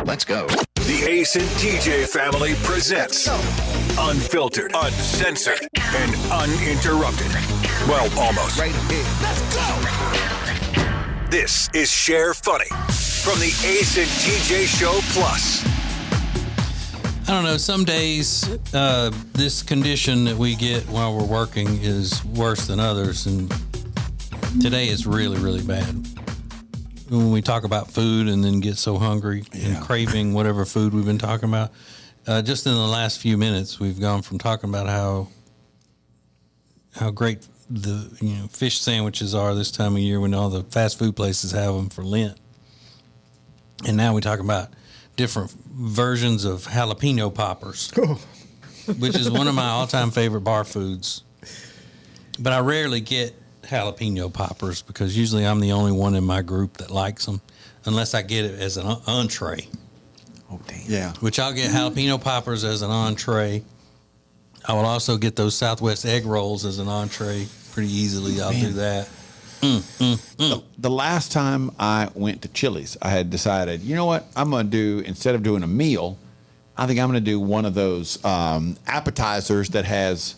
Let's go. The Ace and TJ family presents Unfiltered, Uncensored, and Uninterrupted. Well, almost. Right here. Let's go. This is Share Funny from the Ace and TJ Show Plus. I don't know. Some days, this condition that we get while we're working is worse than others, and today is really, really bad. When we talk about food and then get so hungry and craving whatever food we've been talking about, just in the last few minutes, we've gone from talking about how great the fish sandwiches are this time of year when all the fast food places have them for Lent, and now we talk about different versions of jalapeno poppers, which is one of my all-time favorite bar foods. But I rarely get jalapeno poppers because usually I'm the only one in my group that likes them, unless I get it as an entree. Oh, damn. Yeah. Which I'll get jalapeno poppers as an entree. I will also get those Southwest egg rolls as an entree pretty easily. I'll do that. The last time I went to Chili's, I had decided, you know what, I'm going to do, instead of doing a meal, I think I'm going to do one of those appetizers that has,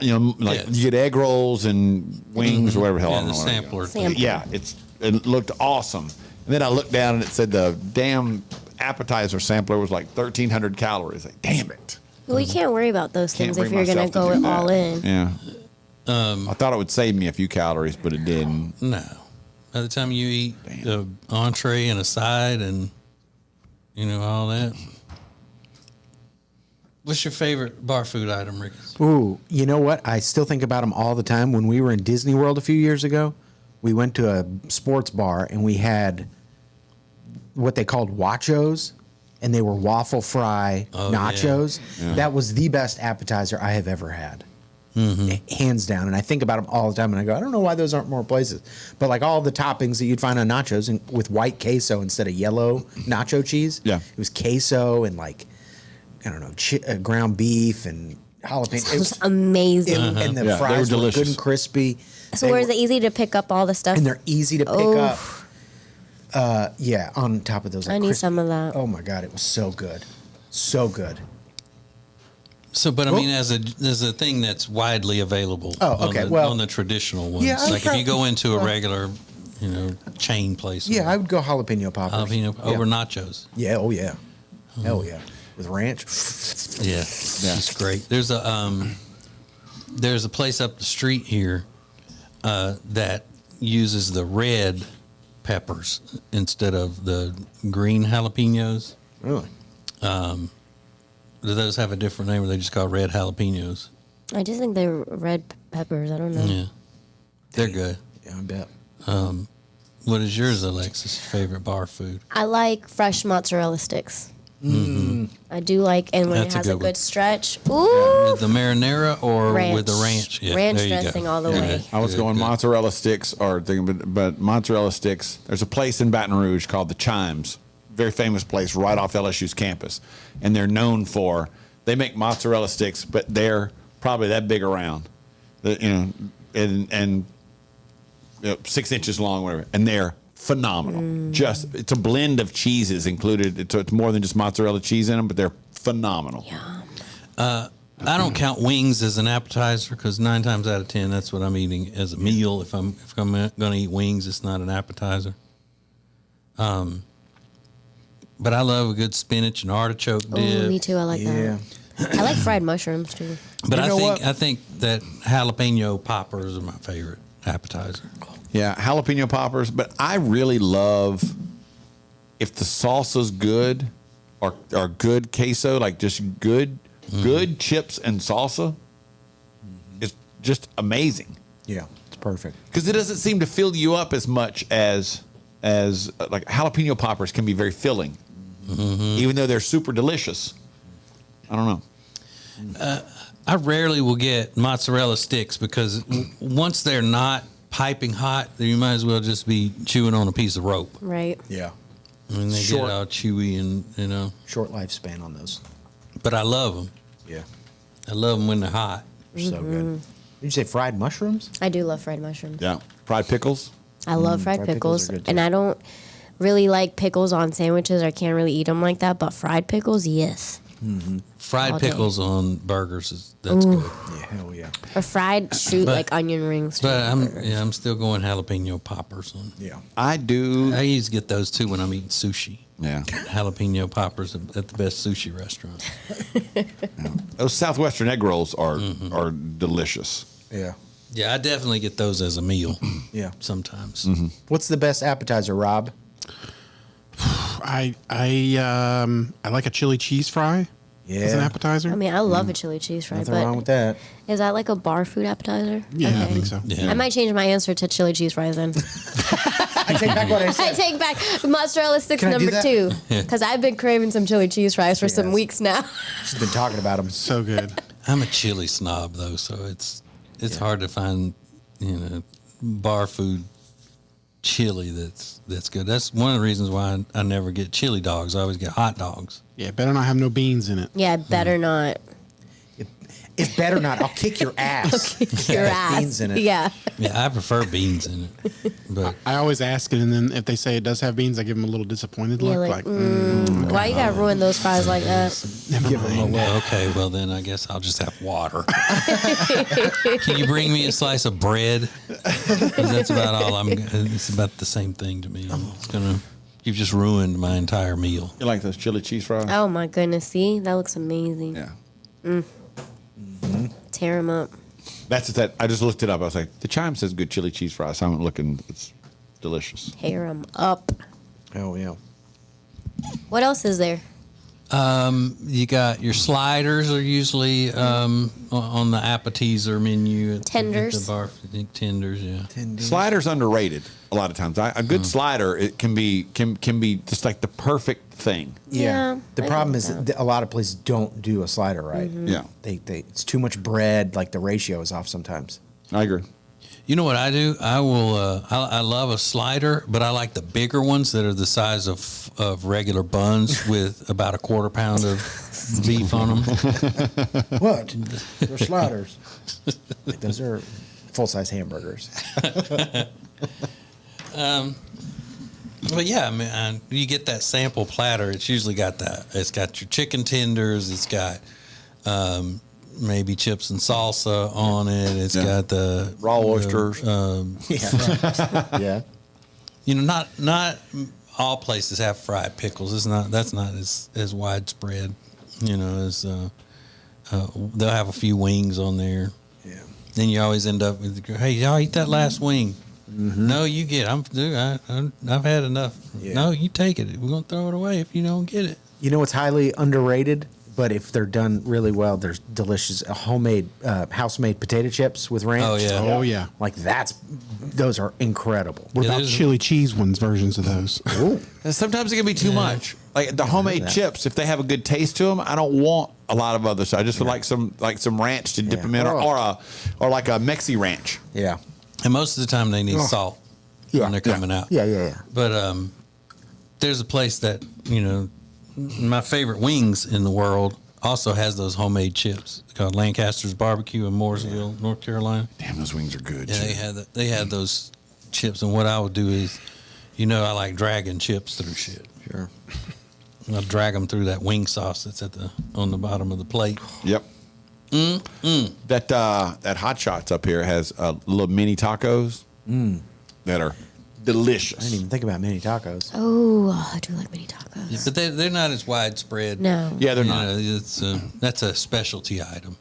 you get egg rolls and wings or whatever the hell. I don't The know what sampler. Sampler. Yeah, it looked awesome. And then I looked down and it said the damn appetizer sampler was like 1,300 calories. Like, damn it. Well, you can't worry about those things Can't if bring you're going to myself go do that. all in. Yeah. I thought it would save me a few calories, but it didn't. No. By the time you eat an entree and a side and, all that. What's your favorite bar food item, Rick? Ooh, you know what? I still think about them all the time. When we were in Disney World a few years ago, we went to a sports bar and we had what they called Wachos, and they were waffle fry nachos. Yeah. That was the best appetizer I have ever had. Hands down. And I think about them all the time and I go, I don't know why those aren't more places. But like all the toppings that you'd find on nachos and with white queso instead of yellow nacho cheese. Yeah. It was queso and like, I don't know, ground beef and jalapeno. It It's amazing. And the Yeah, they fries were were good delicious. and crispy. So where is it easy to pick up all the stuff? And they're easy to pick up. On top of those. I need some of that. Oh my God, it was so good. So good. So, but I mean, as a thing that's widely available. Oh, okay, well- on the traditional ones. Yeah, like if you go into a regular, chain place. Yeah, I would go jalapeno poppers. jalapeno over nachos. Yeah, oh yeah. Hell yeah. With ranch. Yeah, it's great. There's a place up the street here that uses the red peppers instead of the green jalapenos. Really? Do those have a different name, or they just call red jalapenos? I just think they're red peppers. I don't know. Yeah, they're good. Yeah, I bet. What is yours, Alexis? Favorite bar food? I like fresh mozzarella sticks. I do like, and when That's a it has a good one. good stretch. Ooh, With the marinara or ranch. with the ranch? Yeah, Ranch there you go. dressing all the way. I was Good, going good. mozzarella sticks, but mozzarella sticks. There's a place in Baton Rouge called the Chimes, very famous place right off LSU's campus, and they're known for they make mozzarella sticks, but they're probably that big around, and 6 inches long, whatever, and they're phenomenal. It's a blend of cheeses included. It's more than just mozzarella cheese in them, but they're phenomenal. Yeah. I don't count wings as an appetizer because 9 times out of 10, that's what I'm eating as a meal. If I'm going to eat wings, it's not an appetizer. But I love a good spinach and artichoke Oh, dip. me too. I like Yeah. that. I like fried mushrooms too. But You know what? I think that jalapeno poppers are my favorite appetizer. Yeah, jalapeno poppers, but I really love if the salsa's good or good queso, like just good chips and salsa. It's just amazing Yeah, it's perfect. because it doesn't seem to fill you up as much as like jalapeno poppers can be very filling, even though they're super delicious. I don't know. I rarely will get mozzarella sticks because once they're not piping hot, you might as well just be chewing on a piece of rope. Right. Yeah. I mean, they Short. get all chewy and, Short lifespan on those. but I love them. Yeah. I love them when they're hot. So good. Did you say fried mushrooms? I do love fried mushrooms. Yeah, fried pickles. I love fried fried pickles pickles, are good, too. and I don't really like pickles on sandwiches. I can't really eat them like that, but fried pickles, yes. Fried All day. pickles on burgers that's good. Yeah, hell yeah. Or fried like onion rings. too. But I'm still going jalapeno poppers on. Yeah. I do. I used to get those too when I'm eating sushi. Yeah. Jalapeno poppers at the best sushi restaurant. Those Southwestern egg rolls are delicious. Yeah. Yeah, I definitely get those as a meal. Yeah. Sometimes. What's the best appetizer, Rob? I like a chili cheese fry as an Yeah. appetizer. I mean, I love a chili cheese fry, Nothing but wrong with that. is that like a bar food appetizer? Yeah, I Okay. think so. Yeah. I might change my answer to chili cheese fries then. I take back what I I said. take back mozzarella sticks Can I do number that? 2 because I've been craving some chili cheese fries for some Yes. weeks now. She's been talking about them. So good. I'm a chili snob though, so it's hard to find bar food chili that's good. That's one of the reasons why I never get chili dogs. I always get hot dogs. Yeah, better not have no beans in it. Yeah, better not. It better not. I'll kick your ass. Your It has ass. beans in it. Yeah. Yeah, I prefer beans in it, but I always ask it, and then if they say it does have beans, I give them a little disappointed Yeah, look. like, Like, why you gotta ruin those fries like that? never mind. okay. Well, then I guess I'll just have water. Can you bring me a slice of bread? 'Cause that's about all I'm. It's about the same thing to me. You've just ruined my entire meal. You like those chili cheese fries? Oh my goodness, see? That looks amazing. Yeah. Tear them up. That's that. I just looked it up. I was like, the chime says good chili cheese fries. So I'm looking. It's delicious. Tear them up. Oh, yeah. What else is there? You got your sliders are usually on the appetizer menu. At Tenders. the bar. I think tenders, yeah. Sliders underrated a lot of times. A good slider it can be just like the perfect thing. Yeah, The I problem get is that. that a lot of places don't do a slider right. Yeah, They it's too much bread. Like the ratio is off sometimes. I agree. You know what I do? I will. I love a slider, but I like the bigger ones that are the size of regular buns with about a quarter pound of beef on them. What? They're sliders. Those are full size hamburgers. But yeah, I mean, you get that sample platter. It's usually got that. It's got your chicken tenders. It's got maybe chips and salsa on it. It's got the Raw oysters. Yeah. Yeah. You know, not all places have fried pickles. That's not as widespread. You know, as they'll have a few wings on there. Yeah. Then you always end up with, hey, y'all eat that last wing. No, you get it. I've had enough. Yeah. No, you take it. We're gonna throw it away if you don't get it. You know what's highly underrated, but if they're done really well, they're delicious. Homemade, house-made potato chips with ranch. Oh, yeah. Oh, yeah. Like those are incredible. What Yeah, about there's- chili cheese ones, versions of those? And sometimes it can be too much. Like the homemade chips, if they have a good taste to them, I don't want a lot of other stuff. I just would like some ranch to dip Yeah. them in, or like a Mexi ranch. Yeah. And most of the time they need Oh. salt Yeah. when they're coming out. Yeah. But there's a place that, my favorite wings in the world also has those homemade chips called Lancaster's Barbecue in Mooresville, North Carolina. Damn, those wings are good. Yeah, too. they had those chips, and what I would do is, I like dragging chips through shit. Sure. I'll drag them through that wing sauce that's on the bottom of the plate. Yep. That Hot Shots up here has little mini tacos that are delicious. I didn't even think about mini tacos. Oh, I do like mini tacos. But they're not as widespread. No. Yeah, they're You not. know, that's a specialty item.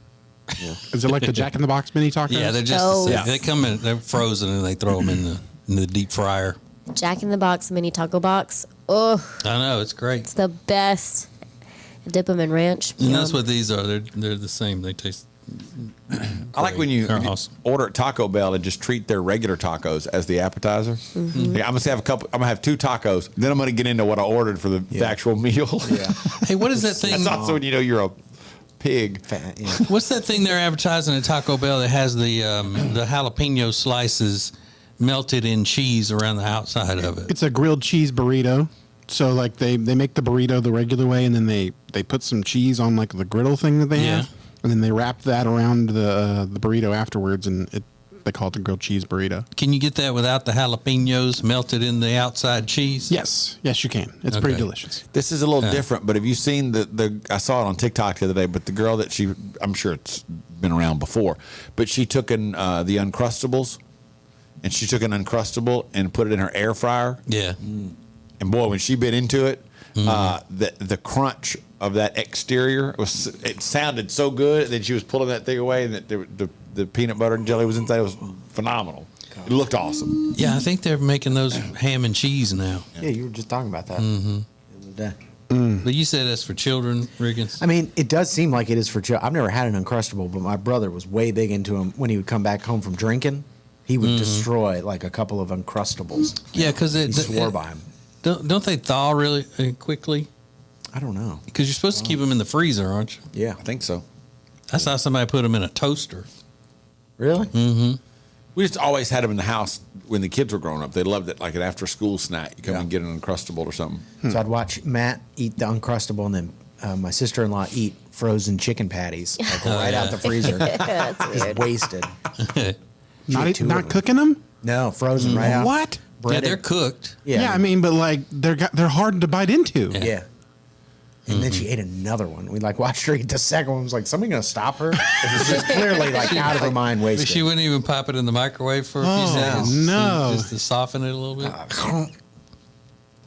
Is it like the Jack in the Box mini tacos? Yeah, they're just Oh. the same. Yeah. They come in, they're frozen, and they throw them in the deep fryer. Jack in the Box mini taco box. Oh, I know, it's great. it's the best. Dip them in ranch. And that's Yum. what these are. They're the same. They taste. I like when you They're awesome. order at Taco Bell and just treat their regular tacos as the appetizer. Yeah, I'm gonna have 2 tacos. Then I'm gonna get into what I ordered for the actual meal. Yeah. Hey, what is that thing? That's also when you know you're a pig. Fat, yeah. What's that thing they're advertising at Taco Bell that has the jalapeno slices melted in cheese around the outside of it? It's a grilled cheese burrito. So like they make the burrito the regular way, and then they put some cheese on like the griddle thing that they Yeah. have, and then they wrap that around the burrito afterwards, and They call it the grilled cheese burrito. Can you get that without the jalapenos melted in the outside cheese? Yes, you can. It's pretty Okay. delicious. This is a little different, but have you seen the? I saw it on TikTok the other day. But the girl that I'm sure it's been around before, but she took in the Uncrustables, and she took an Uncrustable and put it in her air fryer. Yeah. And boy, when she bit into it, the crunch of that exterior it sounded so good. Then she was pulling that thing away, and the peanut butter and jelly was inside. It was phenomenal. It looked awesome. Yeah, I think they're making those ham and cheese now. Yeah, you were just talking about that the other day. But you said that's for children, Riggins. I mean, it does seem like it is for children. I've never had an Uncrustable, but my brother was way big into them. When he would come back home from drinking, he would destroy like a couple of Uncrustables. Yeah, because He swore by them. Don't they thaw really quickly? I don't know. Because you're supposed to keep them in the freezer, aren't you? Yeah. I think so. I saw somebody put them in a toaster. Really? We just always had them in the house when the kids were growing up. They loved it, like an after-school snack. You come and get an Uncrustable or something. So I'd watch Matt eat the Uncrustable, and then my sister-in-law eat frozen chicken patties, like right out the freezer. That's Just weird. wasted. Not two of not them. cooking them? No, frozen right out. What? Yeah, Breaded. they're cooked. Yeah, I mean, but like they're hard to bite into. Yeah. And then she ate another one. We like watched her eat the second one. Was like, somebody gonna stop her? It was just clearly like out of her mind, But wasted. she wouldn't even pop it in the microwave for a few seconds. no. Just to soften it a little bit.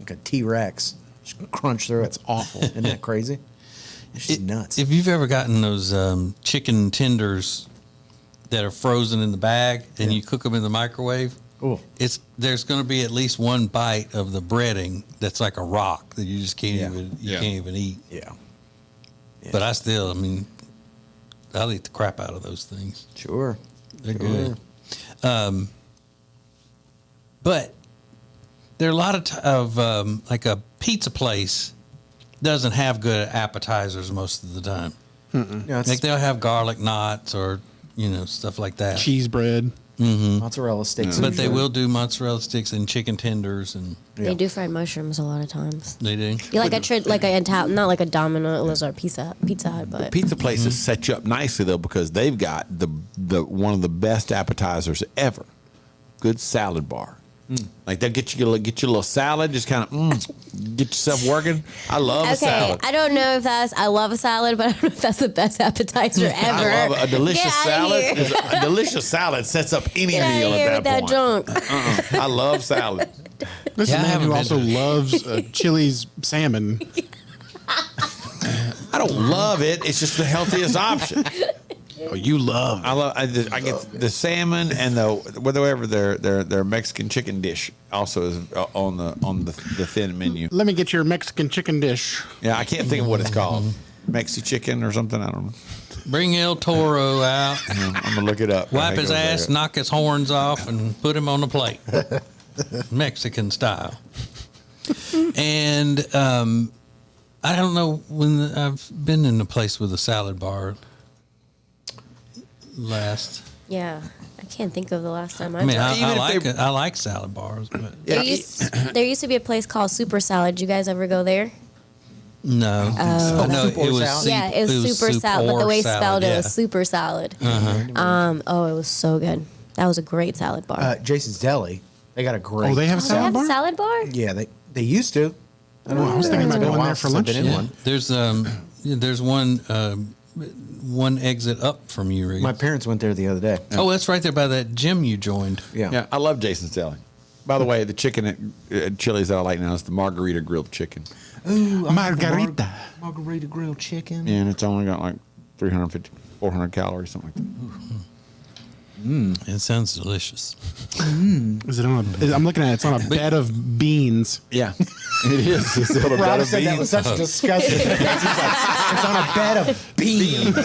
Like a T-Rex. She crunch through it. It's awful. Isn't that crazy? She's nuts. If you've ever gotten those chicken tenders that are frozen in the bag and you cook them in the microwave, Ooh. there's going to be at least one bite of the breading that's like a rock that you just can't Yeah. can't even eat. Yeah. But I mean, I'll eat the crap out of those things. Sure. They're good. But there are a lot of like a pizza place doesn't have good appetizers most of the time. No, it's Like they'll have garlic knots or stuff like that. Cheese bread. mozzarella sticks. But they will do mozzarella sticks and chicken tenders, and They do fried mushrooms a lot of times. they do. Yeah, like not like a Domino's or Pizza Hut, but Pizza places set you up nicely though because they've got the one of the best appetizers ever. Good salad bar. Like they'll get you a little salad, just kind of get yourself working. I love a okay. salad. I don't know if I love a salad, but I don't know if that's the best appetizer ever. I love a delicious Get outta salad. here. A delicious salad sets up any Get out meal of here at with that that point. junk. I love salad. This Yeah, I is a man haven't who been also to- loves Chili's salmon. I don't love it. It's just the healthiest option. Oh, you love. I get the salmon and whatever their Mexican chicken dish also is on the thin menu. Let me get your Mexican chicken dish. Yeah, I can't think of what it's called. Mexi chicken or something. I don't know. Bring El Toro out, I'm gonna look it up. I wipe think his it was ass, there. knock his horns off, and put him on the plate, Mexican style. And I don't know when I've been in a place with a salad bar last. Yeah, I can't think of the last time I I mean, tried. Even if I like salad bars, but There used to be a place called Super Salad. Did you guys ever go there? no. I know Soup or it was salad? Yeah, it was super soup salad, but the or way salad, spelled it yeah. was super salad. Oh, it was so good. That was a great salad bar. Jason's Deli. They got a great. Oh, they have a they salad have bar? a salad bar? Yeah, they used to. I was thinking about It's been a going while there for since I've lunch. been in Yeah. one. There's one exit up from you, Reed. My parents went there the other day. Oh, that's right there by that gym you joined. Yeah. Yeah, I love Jason's Deli. By the way, the chicken at Chili's that I like now is the margarita grilled chicken. Ooh, Margarita. Margarita grilled chicken. Yeah, and it's only got like 350, 400 calories, something like that. It sounds delicious. Is it on a? I'm looking at it. It's on a bed of beans. Yeah, it is. It's on a bed Rob of said that beans. was such disgusting. He's like, it's on a bed of beans.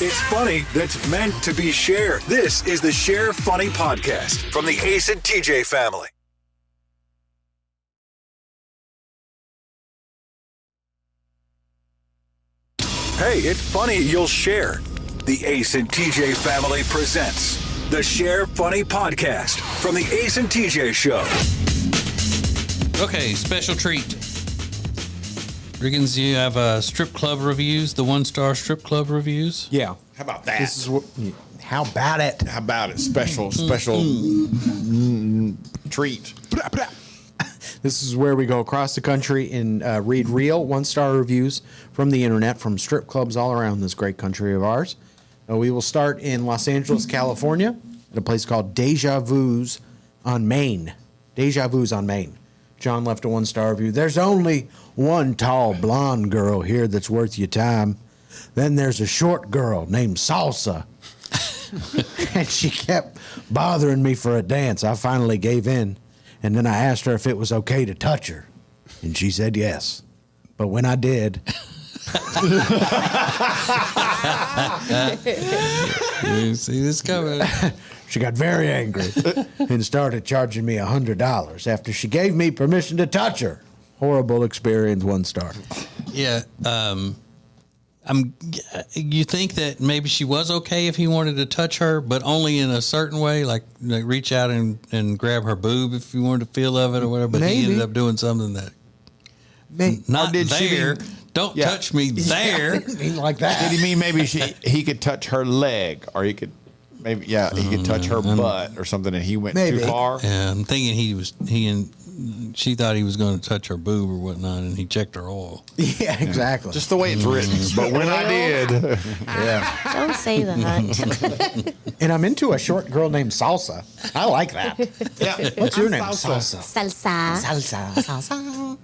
It's funny that's meant to be shared. This is the Share Funny Podcast from the Ace and TJ family. Hey, it's funny you'll share. The Ace and TJ family presents the Share Funny Podcast from the Ace and TJ Show. Okay, special treat. Riggins, you have strip club reviews, the 1-star strip club reviews. Yeah. How about that? This is what. How about it? How about it? Special treat. This is where we go across the country and read real 1-star reviews from the internet from strip clubs all around this great country of ours. We will start in Los Angeles, California, at a place called Deja Vu's on Main. Deja Vu's on Main. John left a 1-star review. There's only one tall blonde girl here that's worth your time. Then there's a short girl named Salsa. And she kept bothering me for a dance. I finally gave in. And then I asked her if it was okay to touch her. And she said yes. But when I did, You see this coming. she got very angry and started charging me $100 after she gave me permission to touch her. Horrible experience, 1 star. Yeah. You think that maybe she was okay if he wanted to touch her, but only in a certain way, like reach out and grab her boob if you wanted to feel of it or whatever. But he Maybe. ended up doing something that not did she there. mean- Don't Yeah. touch me there. I didn't mean like that. Did he mean maybe he could touch her leg, or he could maybe he could touch her butt or something, and he went Maybe. too far? Yeah, I'm thinking she thought he was going to touch her boob or whatnot, and he checked her oil. Yeah, exactly. Just the way it's written. But when I did, Don't say that. And I'm into a short girl named Salsa. I like that. yeah, What's your name? Salsa. Salsa. Salsa.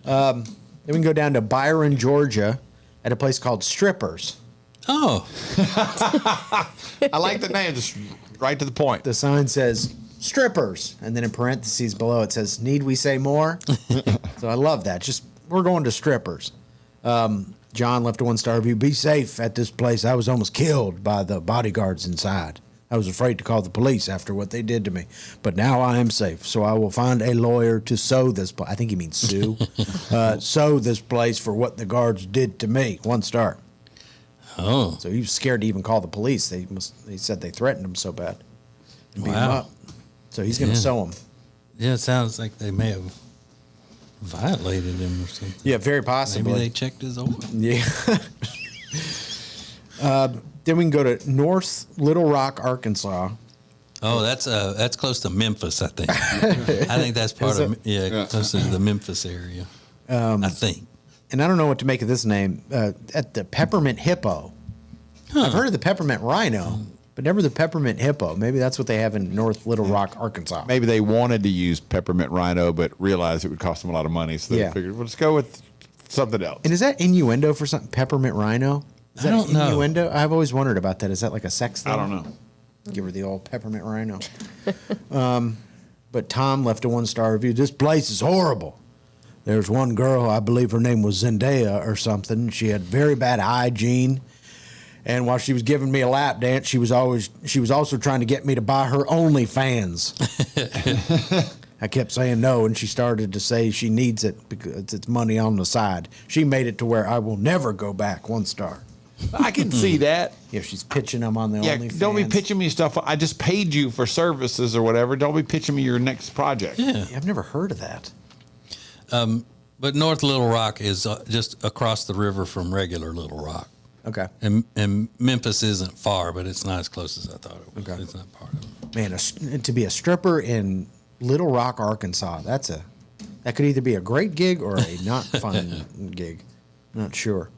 Then we can go down to Byron, Georgia, at a place called Strippers. Oh, I like the name. Just right to the point. The sign says Strippers, and then in parentheses below it says, "Need we say more?" So I love that. Just we're going to Strippers. John left a 1-star review. Be safe at this place. I was almost killed by the bodyguards inside. I was afraid to call the police after what they did to me, but now I am safe. So I will find a lawyer to sue this. I think he means sue. Sue this place for what the guards did to me. 1 star. oh, So he was scared to even call the police. They said they threatened him so bad. And beat him Wow. up. So he's going to Yeah. sue him. yeah. It sounds like they may have violated him or something. Yeah, very possibly. Maybe they checked his oil. Yeah. Then we can go to North Little Rock, Arkansas. Oh, that's close to Memphis, I think. I think that's part Is of it? close to the Memphis area. I think. And I don't know what to make of this name. At the Peppermint Hippo. I've heard of the Peppermint Rhino, but never the Peppermint Hippo. Maybe that's what they have in North Little Rock, Arkansas. Maybe they wanted to use peppermint rhino, but realized it would cost them a lot of money, so they Yeah. figured, well, let's go with something else. And is that innuendo for something? Peppermint Rhino? Is I that don't know. innuendo? I've always wondered about that. Is that like a sex thing? I don't know. Give her the old Peppermint Rhino. But Tom left a 1-star review. This place is horrible. There's one girl, I believe her name was Zendaya or something. She had very bad hygiene. And while she was giving me a lap dance, she was also trying to get me to buy her OnlyFans. I kept saying no, and she started to say she needs it because it's money on the side. She made it to where I will never go back. 1 star. I can see that. Yeah, she's pitching them on the Yeah, OnlyFans. don't be pitching me stuff. I just paid you for services or whatever. Don't be pitching me your next project. Yeah. I've never heard of that. But North Little Rock is just across the river from regular Little Rock. Okay. And Memphis isn't far, but it's not as close as I thought it was. Okay. It's not part of it. Man, to be a stripper in Little Rock, Arkansas, that could either be a great gig or a not fun gig. Not sure.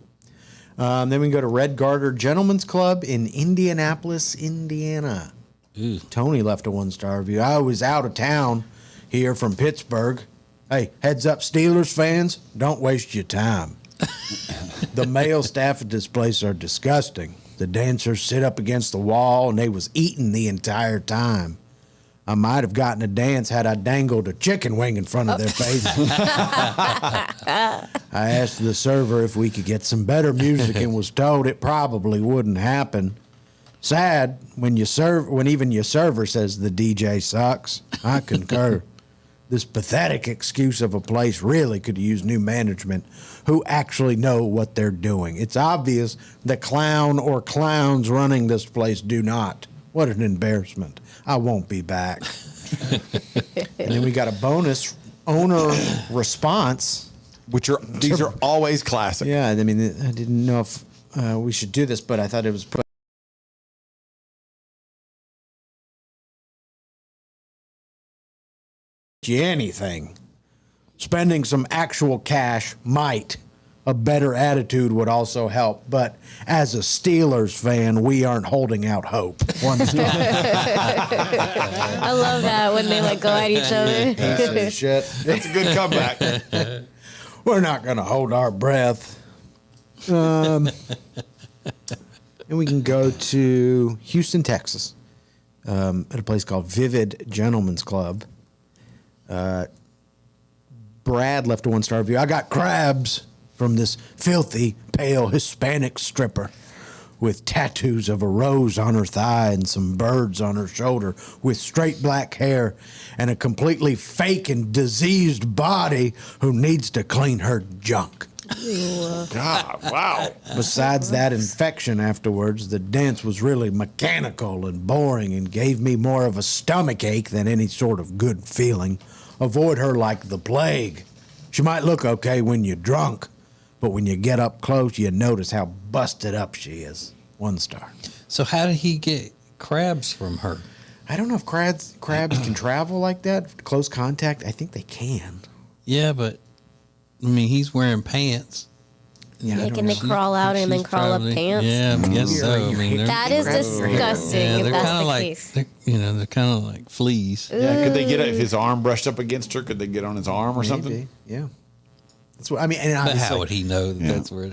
Then we can go to Red Garter Gentlemen's Club in Indianapolis, Indiana. Ooh. Tony left a 1-star review. I was out of town here from Pittsburgh. Hey, heads up, Steelers fans, don't waste your time. The male staff at this place are disgusting. The dancers sit up against the wall and they was eating the entire time. I might have gotten a dance had I dangled a chicken wing in front of their face. I asked the server if we could get some better music and was told it probably wouldn't happen. Sad when even your server says the DJ sucks. I concur. This pathetic excuse of a place really could use new management who actually know what they're doing. It's obvious the clown or clowns running this place do not. What an embarrassment. I won't be back. And then we got a bonus owner response. These are always classic. Yeah, I mean, I didn't know if we should do this, but I thought it was get you anything. Spending some actual cash might. A better attitude would also help. But as a Steelers fan, we aren't holding out hope. One star. I love that when they like go at each other. Piece of shit. That's a good comeback. We're not going to hold our breath. And we can go to Houston, Texas, at a place called Vivid Gentlemen's Club. Brad left a 1-star review. I got crabs from this filthy, pale Hispanic stripper with tattoos of a rose on her thigh and some birds on her shoulder, with straight black hair and a completely fake and diseased body who needs to clean her junk. God, wow. Besides that infection afterwards, the dance was really mechanical and boring and gave me more of a stomach ache than any sort of good feeling. Avoid her like the plague. She might look okay when you're drunk, but when you get up close, you notice how busted up she is. 1 star. So how did he get crabs from her? I don't know if crabs can travel like that. Close contact, I think they can. Yeah, but I mean, he's wearing pants. Yeah, can they crawl out and then She's crawl up probably- pants? Yeah, I guess so. I mean, they're, That is disgusting yeah, if they're that's kind the of like, case. they're kind of like fleas. Yeah, could they get it if his arm brushed up against her? Could they get on his arm or something? Maybe, yeah. That's what I mean. And But obviously, how would he know that that's where,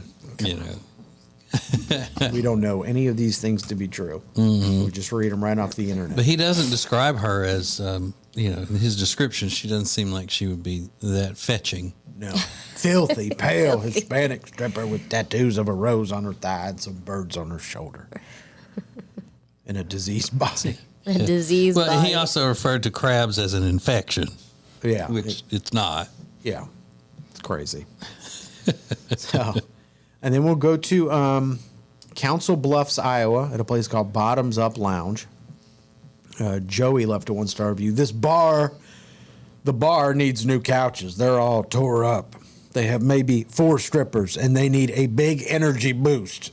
we don't know any of these things to be true. We just read them right off the internet. But he doesn't describe her as, in his description, she doesn't seem like she would be that fetching. No. Filthy, pale Hispanic stripper with tattoos of a rose on her thigh and some birds on her shoulder. And a diseased body. A disease. Well, he body. also referred to crabs as an infection, Yeah. which it's not. Yeah. It's crazy. So, and then we'll go to Council Bluffs, Iowa, at a place called Bottoms Up Lounge. Joey left a 1-star review. The bar needs new couches. They're all tore up. They have maybe 4 strippers, and they need a big energy boost.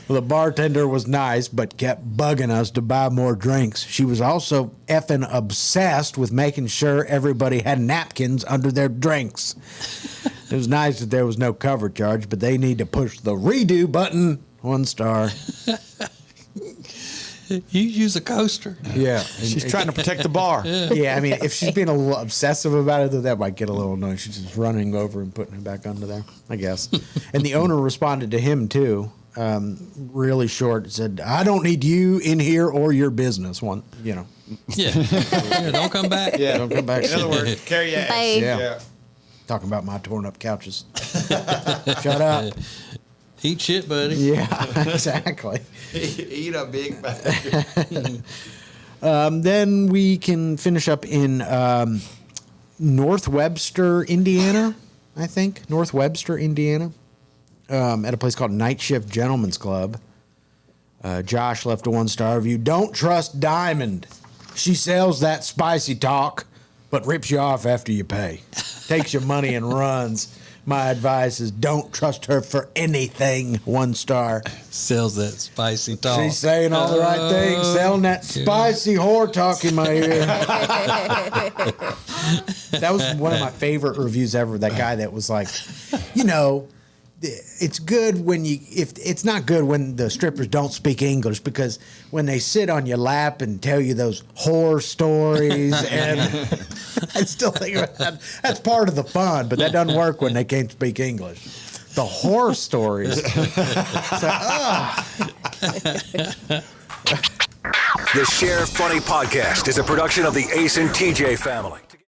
Well, the bartender was nice, but kept bugging us to buy more drinks. She was also effing obsessed with making sure everybody had napkins under their drinks. It was nice that there was no cover charge, but they need to push the redo button. 1 star. You use a coaster. Yeah. She's trying to protect the bar. Yeah, I mean, if she's being a little obsessive about it, then that might get a little annoying. She's just running over and putting it back under there, I guess. And the owner responded to him, too, really short. Said, I don't need you in here or your business. Yeah. Yeah, don't come back. Yeah. Don't come back. In other words, carry your ass. Bye. Yeah. Talking about my torn up couches. Shut up. Eat shit, buddy. Yeah, exactly. Eat a big bag. Then we can finish up in North Webster, Indiana, I think. North Webster, Indiana, at a place called Night Shift Gentlemen's Club. Josh left a 1-star review. Don't trust Diamond. She sells that spicy talk, but rips you off after you pay. Takes your money and runs. My advice is don't trust her for anything. 1 star. Sells that spicy talk. She's saying all the right things, selling that spicy whore talk in my ear. That was one of my favorite reviews ever. That guy that was like, it's good when if it's not good when the strippers don't speak English, because when they sit on your lap and tell you those horror stories, and I still think about that. That's part of the fun, but that doesn't work when they can't speak English. The horror stories. The Share Funny Podcast is a production of the Ace and TJ family.